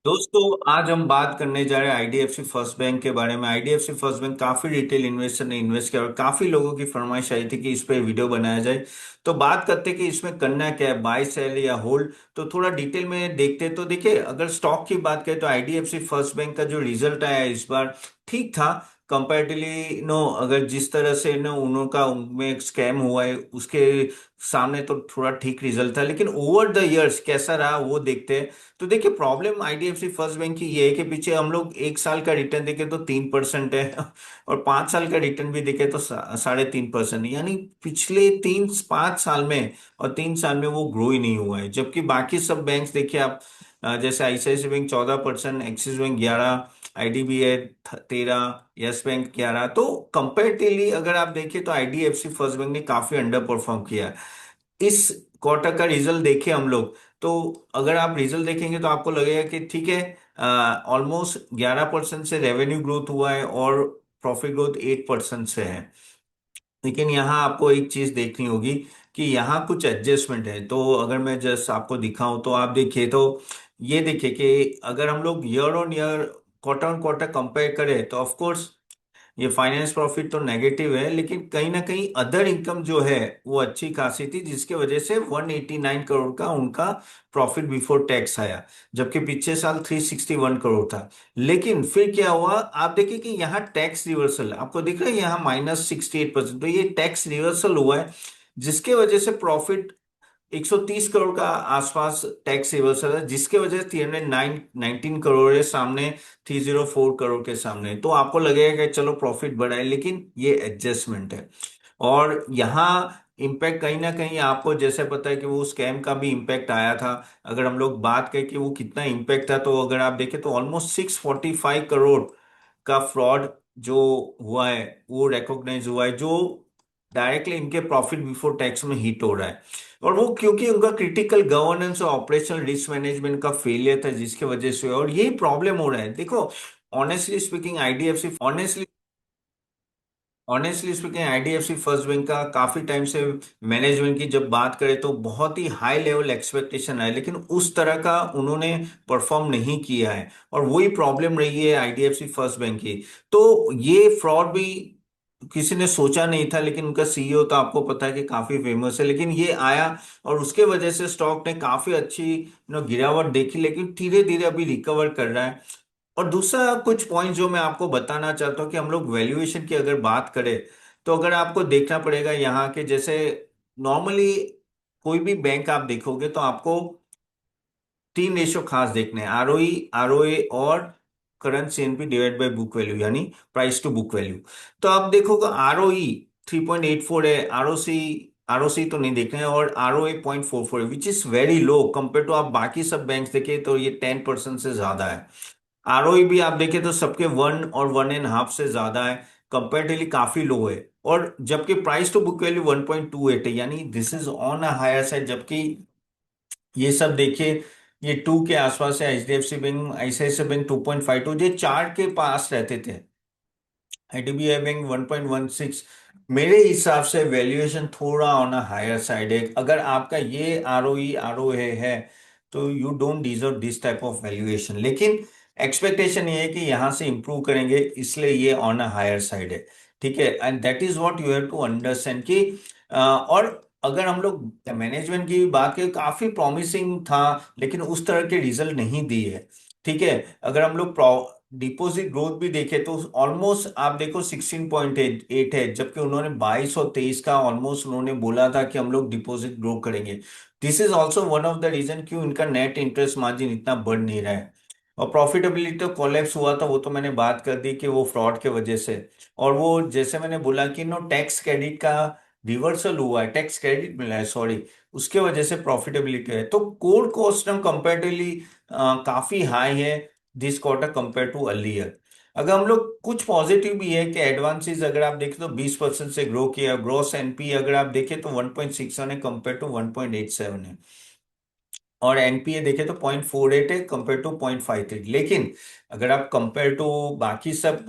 दोस्तों, आज हम बात करने जा रहे हैं आईडीएफसी फर्स्ट बैंक के बारे में। आईडीएफसी फर्स्ट बैंक काफी रिटेल इन्वेस्टर ने इन्वेस्ट किया और काफी लोगों की फरमाइश आई थी कि इस पे वीडियो बनाया जाए। तो बात करते कि इसमें करना क्या है, बाय सेल या होल्ड। तो थोड़ा डिटेल में देखते हैं। तो देखिए, अगर स्टॉक की बात करें तो आईडीएफसी फर्स्ट बैंक का जो रिजल्ट आया इस बार ठीक था कंपैरेटिवली। नो, अगर जिस तरह से नो उनका उनमें स्कैम हुआ है उसके सामने तो थोड़ा ठीक रिजल्ट था, लेकिन ओवर द इयर्स कैसा रहा वो देखते हैं। तो देखिए, प्रॉब्लम आईडीएफसी फर्स्ट बैंक की ये है कि पीछे हम लोग 1 साल का रिटर्न देखें तो 3% है और 5 साल का रिटर्न भी देखें तो 3.5% है। यानी पिछले 3-5 साल में और 3 साल में वो ग्रो ही नहीं हुआ है। जबकि बाकी सब बैंक्स देखिए आप, जैसे ICICI bank 14%, Axis bank 11, IDBI 13, yes bank 11। तो कंपेरेटिवली अगर आप देखें तो आईडीएफसी फर्स्ट बैंक ने काफी अंडर परफॉर्म किया है। इस क्वार्टर का रिजल्ट देखें हम लोग, तो अगर आप रिजल्ट देखेंगे तो आपको लगेगा कि ठीक है, ऑलमोस्ट 11% से रेवेन्यू ग्रोथ हुआ है और प्रॉफिट ग्रोथ 8% से है। लेकिन यहाँ आपको एक चीज देखनी होगी कि यहाँ कुछ एडजस्टमेंट है। तो अगर मैं जस्ट आपको दिखाऊं तो आप देखिए, तो ये देखिए कि अगर हम लोग year on year, quarter on quarter compare करें तो ऑफ कोर्स ये फाइनेंस प्रॉफिट तो नेगेटिव है, लेकिन कहीं ना कहीं अदर इनकम जो है वो अच्छी खासी थी, जिसके वजह से 189 करोड़ का उनका प्रॉफिट बिफोर टैक्स आया। जबकि पिछले साल 361 करोड़ था। लेकिन फिर क्या हुआ, आप देखिए कि यहाँ टैक्स रिवर्सल आपको दिख रहा है, यहाँ -68%। तो ये टैक्स रिवर्सल हुआ है, जिसके वजह से प्रॉफिट 130 करोड़ का आसपास टैक्स रिवर्सल है, जिसके वजह से 319 करोड़ है सामने 304 करोड़ के सामने। तो आपको लगेगा कि चलो प्रॉफिट बढ़ा है, लेकिन ये एडजस्टमेंट है। और यहाँ इम्पैक्ट कहीं ना कहीं आपको जैसे पता है कि वो स्कैम का भी इम्पैक्ट आया था। अगर हम लोग बात करें कि वो कितना इम्पैक्ट था, तो अगर आप देखें तो ऑलमोस्ट 645 करोड़ का फ्रॉड जो हुआ है वो रिकॉग्नाइज हुआ है, जो डायरेक्टली इनके प्रॉफिट बिफोर टैक्स में हिट हो रहा है। और वो क्योंकि उनका क्रिटिकल गवर्नेंस और ऑपरेशनल रिस्क मैनेजमेंट का फेलियर था, जिसके वजह से। और यही प्रॉब्लम हो रहा है। देखो, honestly speaking IDFC first bank का काफी टाइम से मैनेजमेंट की जब बात करें तो बहुत ही हाई लेवल एक्सपेक्टेशन है, लेकिन उस तरह का उन्होंने परफॉर्म नहीं किया है। और वही प्रॉब्लम रही है आईडीएफसी फर्स्ट बैंक की। तो ये फ्रॉड भी किसी ने सोचा नहीं था, लेकिन उनका सीईओ तो आपको पता है कि काफी फेमस है, लेकिन ये आया और उसके वजह से स्टॉक ने काफी अच्छी गिरावट देखी, लेकिन धीरे धीरे अभी रिकवर कर रहा है। और दूसरा कुछ पॉइंट जो मैं आपको बताना चाहता हूँ कि हम लोग वैल्यूएशन की अगर बात करें, तो अगर आपको देखना पड़ेगा यहाँ के जैसे नॉर्मली कोई भी बैंक आप देखोगे तो आपको 3 रेशो खास देखने हैं, आरओई, आरओए और current CNP divide by book value, यानी प्राइस टू बुक वैल्यू। तो आप देखोगे आरओई 3.84 है, आरओसी आरओसी तो नहीं देखना है, और आरओए 0.44 है, which is very low compare to आप बाकी सब बैंक्स देखे तो ये 10% से ज्यादा है। आरओई भी आप देखें तो सबके 1 और 1.5 से ज्यादा है, कंपेरेटिवली काफी लो है। और जबकि प्राइस टू बुक वैल्यू 1.28 है, यानी this is on a higher side. जबकि ये सब देखिए, ये 2 के आसपास है। एचडीएफसी बैंक, आईसीआईसीआई बैंक 2.52, ये 4 के पास रहते थे। IDBI bank 1.16। मेरे हिसाब से वैल्यूएशन थोड़ा ऑन अ हायर साइड है। अगर आपका ये आरओई आरओए है तो you don't deserve this type of valuation. लेकिन एक्सपेक्टेशन ये है कि यहाँ से इंप्रूव करेंगे, इसलिए ये ऑन अ हायर साइड है। ठीक है, and that is what you have to understand कि और अगर हम लोग मैनेजमेंट की बात करें, काफी प्रॉमिसिंग था, लेकिन उस तरह के रिजल्ट नहीं दिए है। ठीक है, अगर हम लोग डिपॉजिट ग्रोथ भी देखे तो ऑलमोस्ट आप देखो 16.8 है, जबकि उन्होंने 22 और 23 का ऑलमोस्ट उन्होंने बोला था कि हम लोग डिपॉजिट ग्रो करेंगे। This is also one of the reason क्यों इनका नेट इंटरेस्ट मार्जिन इतना बढ़ नहीं रहा है। और प्रॉफिटेबिलिटी तो कोलैप्स हुआ था, वो तो मैंने बात कर दी कि वो फ्रॉड के वजह से। और वो जैसे मैंने बोला कि नो टैक्स क्रेडिट का रिवर्सल हुआ है, टैक्स क्रेडिट मिला है, सॉरी, उसके वजह से प्रॉफिटेबिलिटी है। तो कोर कॉस्ट कंपेरेटिवली काफी हाई है this quarter compare to earlier. अगर हम लोग कुछ पॉजिटिव भी है कि एडवांसेस अगर आप देखें तो 20% से ग्रो किया। ग्रोस एनपी अगर आप देखें तो 1.61 है कंपेयर टू 1.87 है। और एनपीए देखें तो 0.48 है कंपेयर टू 0.53। लेकिन अगर आप कंपेयर टू बाकी सब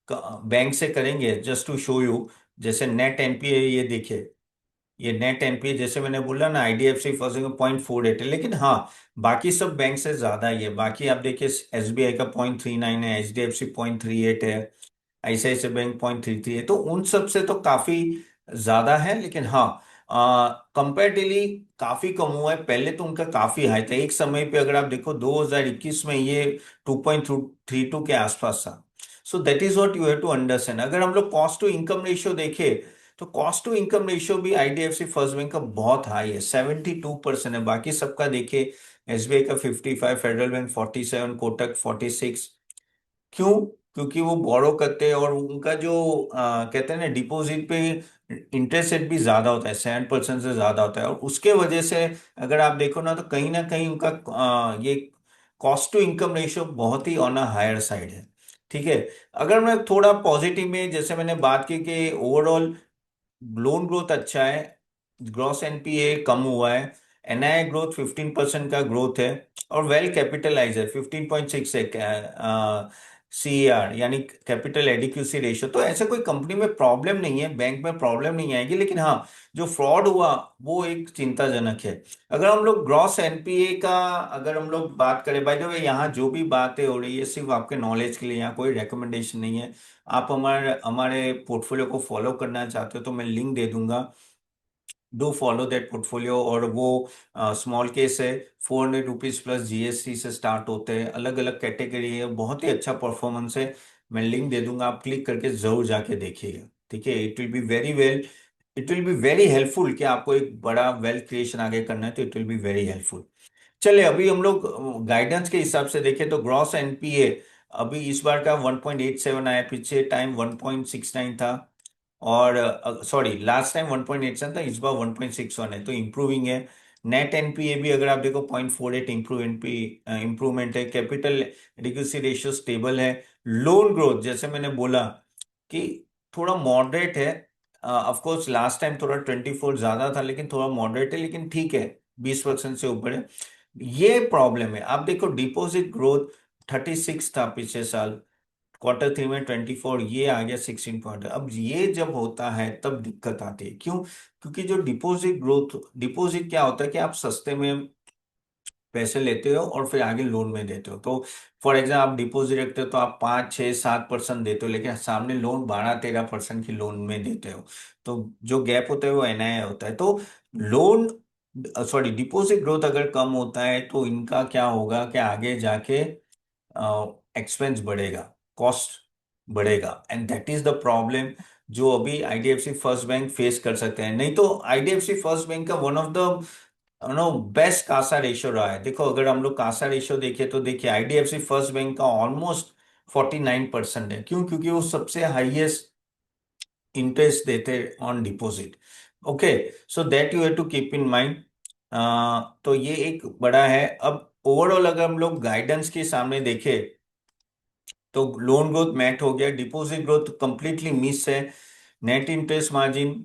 बैंक से करेंगे, जस्ट टू शो यू, जैसे नेट एनपीए ये देखिए, ये नेट एनपीए जैसे मैंने बोला ना, आईडीएफसी फर्स्ट बैंक 0.48 है, लेकिन हाँ बाकी सब बैंक से ज्यादा ही है। बाकी आप देखिए एसबीआई का 0.39 है, एचडीएफसी 0.38 है, आईसीआईसीआई बैंक 0.33 है, तो उन सब से तो काफी ज्यादा है। लेकिन हाँ कंपेरेटिवली काफी कम हुआ है। पहले तो उनका काफी हाई था, एक समय पे अगर आप देखो 2021 में ये 2.32 के आसपास था। So that is what you have to understand. अगर हम लोग कॉस्ट टू इनकम रेशियो देखें, तो कॉस्ट टू इनकम रेशियो भी आईडीएफसी फर्स्ट बैंक का बहुत हाई है, 72% है। बाकी सबका देखिए, एसबीआई का 55, फेडरल बैंक 47, कोटक 46। क्यों? क्योंकि वो बोरो करते हैं, और उनका जो कहते हैं ना डिपॉजिट पे इंटरेस्ट रेट भी ज्यादा होता है, 7% से ज्यादा होता है। और उसके वजह से अगर आप देखो ना कहीं उनका ये कॉस्ट टू इनकम रेशियो बहुत ही ऑन अ हायर साइड है। ठीक है। अगर मैं थोड़ा पॉजिटिव में, जैसे मैंने बात की कि ओवरऑल लोन ग्रोथ अच्छा है, ग्रॉस एनपीए कम हुआ है, एनआईए ग्रोथ 15% का ग्रोथ है, और वेल कैपिटलाइज है, 15.6 है सीआर यानी कैपिटल एडिक्यूसी रेशियो। तो ऐसे कोई कंपनी में प्रॉब्लम नहीं है, बैंक में प्रॉब्लम नहीं आएगी। लेकिन हाँ, जो फ्रॉड हुआ वो एक चिंताजनक है। अगर हम लोग ग्रॉस एनपीए का अगर हम लोग बात करें, बाय द वे यहाँ जो भी बातें हो रही है सिर्फ आपके नॉलेज के लिए, यहाँ कोई रिकमेंडेशन नहीं है। आप हमारे हमारे पोर्टफोलियो को फॉलो करना चाहते हो तो मैं लिंक दे दूंगा, डू फॉलो दैट पोर्टफोलियो। और वो स्मॉल केस है, 400 रुपीज प्लस जीएसटी से स्टार्ट होते हैं, अलग अलग कैटेगरी है, बहुत ही अच्छा परफॉर्मेंस है। मैं लिंक दे दूंगा, आप क्लिक करके जरूर जाके देखिएगा। ठीक है, it will be very well, it will be very helpful कि आपको एक बड़ा वेल्थ क्रिएशन आगे करना है, तो it will be very helpful. चलिए अभी हम लोग गाइडेंस के हिसाब से देखें तो ग्रॉस एनपीए अभी इस बार का 1.87 आया, पीछे टाइम 1.69 था। और सॉरी, लास्ट टाइम 1.87 था, इस बार 1.61 है, तो इम्प्रूविंग है। नेट एनपीए भी अगर आप देखो 0.48 इम्प्रूवमेंट है। कैपिटल एडिक्वेसी रेशियो स्टेबल है। लोन ग्रोथ जैसे मैंने बोला कि थोड़ा मॉडरेट है। ऑफ कोर्स लास्ट टाइम थोड़ा 24 ज्यादा था, लेकिन थोड़ा मॉडरेट है, लेकिन ठीक है, 20% से ऊपर है। ये प्रॉब्लम है। आप देखो डिपॉजिट ग्रोथ 36 था पिछले साल, क्वार्टर 3 में 24, ये आ गया 16 पॉइंट। अब ये जब होता है तब दिक्कत आती है। क्यों? क्योंकि जो डिपॉजिट ग्रोथ, डिपॉजिट क्या होता है कि आप सस्ते में पैसे लेते हो और फिर आगे लोन में देते हो। तो फॉर एग्जाम्पल आप डिपॉजिट रखते हो तो आप 5, 6, 7% देते हो, लेकिन सामने लोन 12, 13% की लोन में देते हो। तो जो गैप होता है वो एनआईए होता है। तो लोन सॉरी डिपॉजिट ग्रोथ अगर कम होता है तो इनका क्या होगा कि आगे जाके एक्सपेंस बढ़ेगा, कॉस्ट बढ़ेगा, and that is the problem जो अभी आईडीएफसी फर्स्ट बैंक फेस कर सकते हैं। नहीं तो आईडीएफसी फर्स्ट बैंक का one of the no best CASA ratio रहा है। देखो अगर हम लोग कासा रेशियो देखें तो देखिए आईडीएफसी फर्स्ट बैंक का ऑलमोस्ट 49% है। क्यों? क्योंकि वो सबसे हाईएस्ट इंटरेस्ट देते on deposit. Okay, so that you have to keep in mind. तो ये एक बड़ा है। अब ओवरऑल अगर हम लोग गाइडेंस के सामने देखें तो लोन ग्रोथ मैट हो गया, डिपॉजिट ग्रोथ कंप्लीटली मिस है, नेट इंटरेस्ट मार्जिन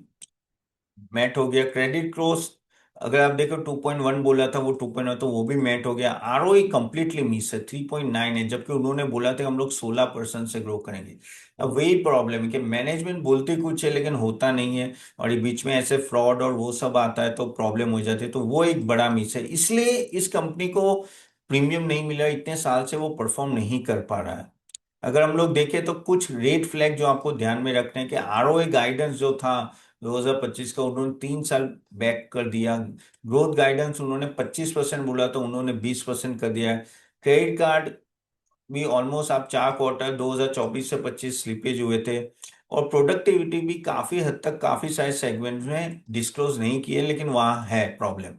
मैट हो गया, क्रेडिट ग्रोथ अगर आप देखो 2.1 बोला था, वो 2.1 तो वो भी मैट हो गया। आरओई कंप्लीटली मिस है, 3.9 है, जबकि उन्होंने बोला था हम लोग 16% से ग्रो करेंगे। अब वही प्रॉब्लम है कि मैनेजमेंट बोलती कुछ है लेकिन होता नहीं है, और ये बीच में ऐसे फ्रॉड और वो सब आता है तो प्रॉब्लम हो जाती है। तो वो एक बड़ा मिस है, इसलिए इस कंपनी को प्रीमियम नहीं मिला, इतने साल से वो परफॉर्म नहीं कर पा रहा है। अगर हम लोग देखें तो कुछ रेड फ्लैग जो आपको ध्यान में रखने हैं कि आरओए गाइडेंस जो था 2025 का, उन्होंने 3 साल बैक कर दिया। ग्रोथ गाइडेंस उन्होंने 25% बोला तो उन्होंने 20% कर दिया है। क्रेडिट कार्ड भी ऑलमोस्ट आप 4 क्वार्टर 2024 से 25 स्लिपेज हुए थे। और प्रोडक्टिविटी भी काफी हद तक काफी सारे सेगमेंट में डिस्क्लोज नहीं किए, लेकिन वहां है प्रॉब्लम।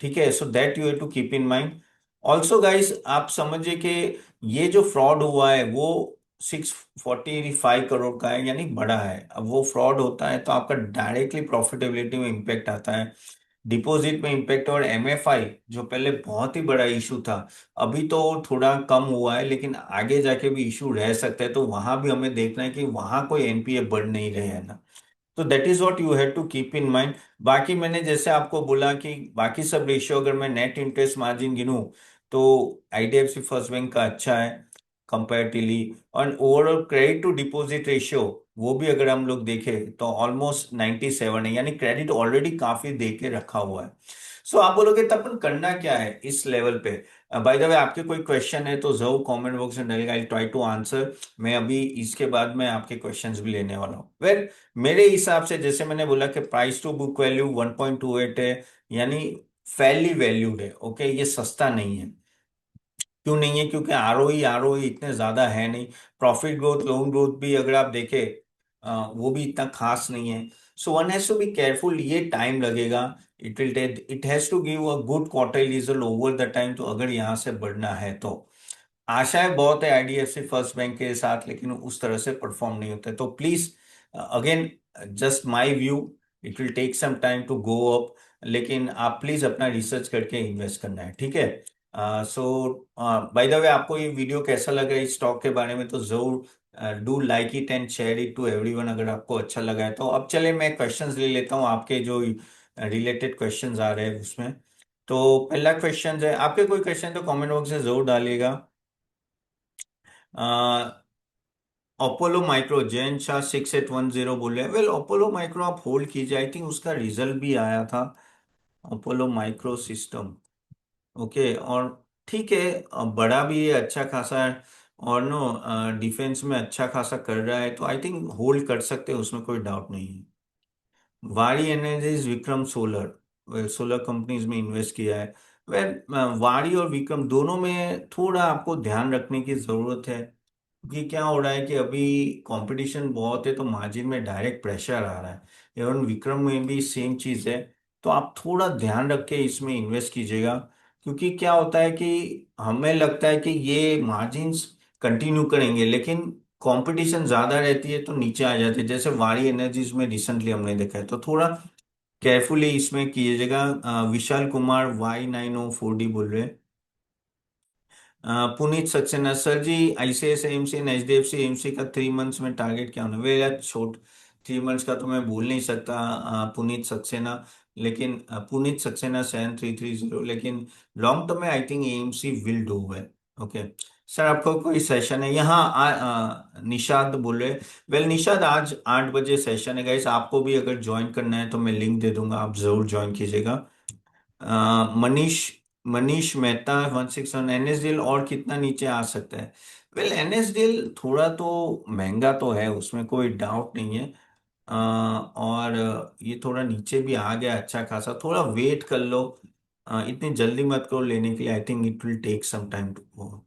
ठीक है, so that you have to keep in mind. Also guys आप समझिए कि ये जो फ्रॉड हुआ है वो 645 करोड़ का है, यानी बड़ा है। अब वो फ्रॉड होता है तो आपका डायरेक्टली प्रॉफिटेबिलिटी में इम्पेक्ट आता है, डिपॉजिट में इम्पेक्ट। और एमएफआई जो पहले बहुत ही बड़ा इशू था, अभी तो थोड़ा कम हुआ है, लेकिन आगे जाके भी इशू रह सकता है। तो वहां भी हमें देखना है कि वहां कोई एनपीए बढ़ नहीं रहे है ना। तो that is what you have to keep in mind. बाकी मैंने जैसे आपको बोला कि बाकी सब रेशियो अगर मैं नेट इंटरेस्ट मार्जिन गिनूं तो आईडीएफसी फर्स्ट बैंक का अच्छा है कंपैरेटिवली। और overall credit to deposit ratio वो भी अगर हम लोग देखें तो ऑलमोस्ट 97 है, यानी क्रेडिट ऑलरेडी काफी दे के रखा हुआ है। सो आप बोलोगे तब अपन करना क्या है इस लेवल पे? बाय द वे, आपके कोई क्वेश्चन है तो जरूर कमेंट बॉक्स में डालिएगा, आई ट्राई टू आंसर। मैं अभी इसके बाद में आपके क्वेश्चंस भी लेने वाला हूँ। वेल, मेरे हिसाब से जैसे मैंने बोला कि प्राइस टू बुक वैल्यू 1.28 है, यानी फेयरली वैल्यूड है। ओके, ये सस्ता नहीं है। क्यों नहीं है? क्योंकि आरओई आरओई इतने ज्यादा है नहीं। प्रॉफिट ग्रोथ, लोन ग्रोथ भी अगर आप देखें, वो भी इतना खास नहीं है। So one has to be careful, ये टाइम लगेगा। It will take, it has to give a good quarter result over the time, तो अगर यहाँ से बढ़ना है तो आशाएं बहुत है आईडीएफसी फर्स्ट बैंक के साथ, लेकिन उस तरह से परफॉर्म नहीं होते। तो please, again, just my view, it will take some time to go up, लेकिन आप प्लीज अपना रिसर्च करके इन्वेस्ट करना है, ठीक है? सो बाय द वे, आपको ये वीडियो कैसा लगा इस स्टॉक के बारे में, तो जरूर do like it and share it to everyone अगर आपको अच्छा लगा है तो। अब चले, मैं क्वेश्चंस ले लेता हूँ आपके जो रिलेटेड क्वेश्चंस आ रहे हैं उसमें। तो पहला क्वेश्चन है, आपके कोई क्वेश्चन तो कमेंट बॉक्स में जरूर डालिएगा। अपोलो माइक्रो, जैन शाह 6810 बोल रहे हैं। वेल, अपोलो माइक्रो आप होल्ड कीजिए, आई थिंक उसका रिजल्ट भी आया था। अपोलो माइक्रो सिस्टम, ओके, और ठीक है, बड़ा भी है अच्छा खासा है, और नो डिफेंस में अच्छा खासा कर रहा है, तो आई थिंक होल्ड कर सकते हैं, उसमें कोई डाउट नहीं है। वारी energies, Vikram solar, well solar companies में इन्वेस्ट किया है। वेल, वारी और विक्रम दोनों में थोड़ा आपको ध्यान रखने की जरूरत है, क्योंकि क्या हो रहा है कि अभी कंपटीशन बहुत है, तो मार्जिन में डायरेक्ट प्रेशर आ रहा है। इवन विक्रम में भी सेम चीज है। तो आप थोड़ा ध्यान रख के इसमें इन्वेस्ट कीजिएगा, क्योंकि क्या होता है कि हमें लगता है कि ये मार्जिन्स कंटिन्यू करेंगे, लेकिन कंपटीशन ज्यादा रहती है तो नीचे आ जाते हैं, जैसे वारी एनर्जीज में रिसेंटली हमने देखा है। तो थोड़ा केयरफुली इसमें कीजिएगा। विशाल कुमार Y9040 बोल रहे हैं। Puneet Saxena sir ji, ICICI AMC and HDFC AMC का 3 मंथ्स में टारगेट क्या होना? वे यार, छोट 3 मंथ्स का तो मैं बोल नहीं सकता, पुनीत सक्सेना। लेकिन पुनीत सक्सेना 7330, लेकिन लॉन्ग टर्म में I think AMC will do well. Okay sir, आपको कोई सेशन है यहाँ? निषाद बोल रहे। वेल निषाद, आज 8 बजे सेशन है गाइस, आपको भी अगर ज्वाइन करना है तो मैं लिंक दे दूंगा, आप जरूर ज्वाइन कीजिएगा। मनीष मनीष मेहता 161, एनएसडीएल और कितना नीचे आ सकता है? वेल, एनएसडीएल थोड़ा तो महंगा तो है, उसमें कोई डाउट नहीं है। और ये थोड़ा नीचे भी आ गया अच्छा खासा, थोड़ा वेट कर लो। इतनी जल्दी मत करो लेने के लिए, I think it will take some time to go.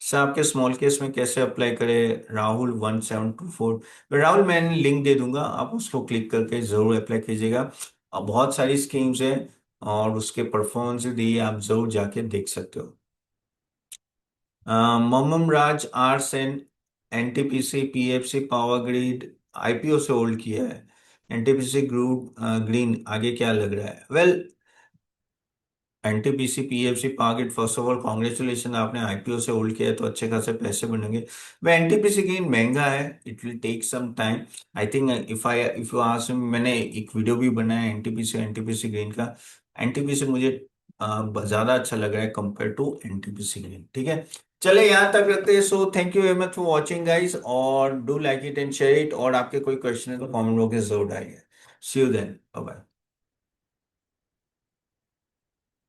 Sir, आपके स्मॉल केस में कैसे अप्लाई करें? राहुल 1724। राहुल, मैं लिंक दे दूंगा, आप उसको क्लिक करके जरूर अप्लाई कीजिएगा। बहुत सारी स्कीम्स हैं, और उसके परफॉर्मेंस दिए, आप जरूर जाके देख सकते हो। Mohammad Raj R Sen, NTPC PFC power grid, IPO से होल्ड किया है। एनटीपीसी ग्रुप ग्रीन, आगे क्या लग रहा है? वेल, एनटीपीसी पीएफसी पार्किट, फर्स्ट ऑफ ऑल कॉन्ग्रेचुलेशन, आपने आईपीओ से होल्ड किया है तो अच्छे खासे पैसे बनेंगे। वह एनटीपीसी गेन महंगा है, it will take some time. I think if you ask me, मैंने एक वीडियो भी बनाया है एनटीपीसी गेन का। एनटीपीसी मुझे ज्यादा अच्छा लग रहा है कंपेयर टू एनटीपीसी गेन, ठीक है? चले, यहाँ तक रखते हैं। So thank you very much for watching guys, और do like it and share it, और आपके कोई क्वेश्चन है तो कॉमेंट बॉक्स में जरूर डालिए। सी यू देन, बाय बाय।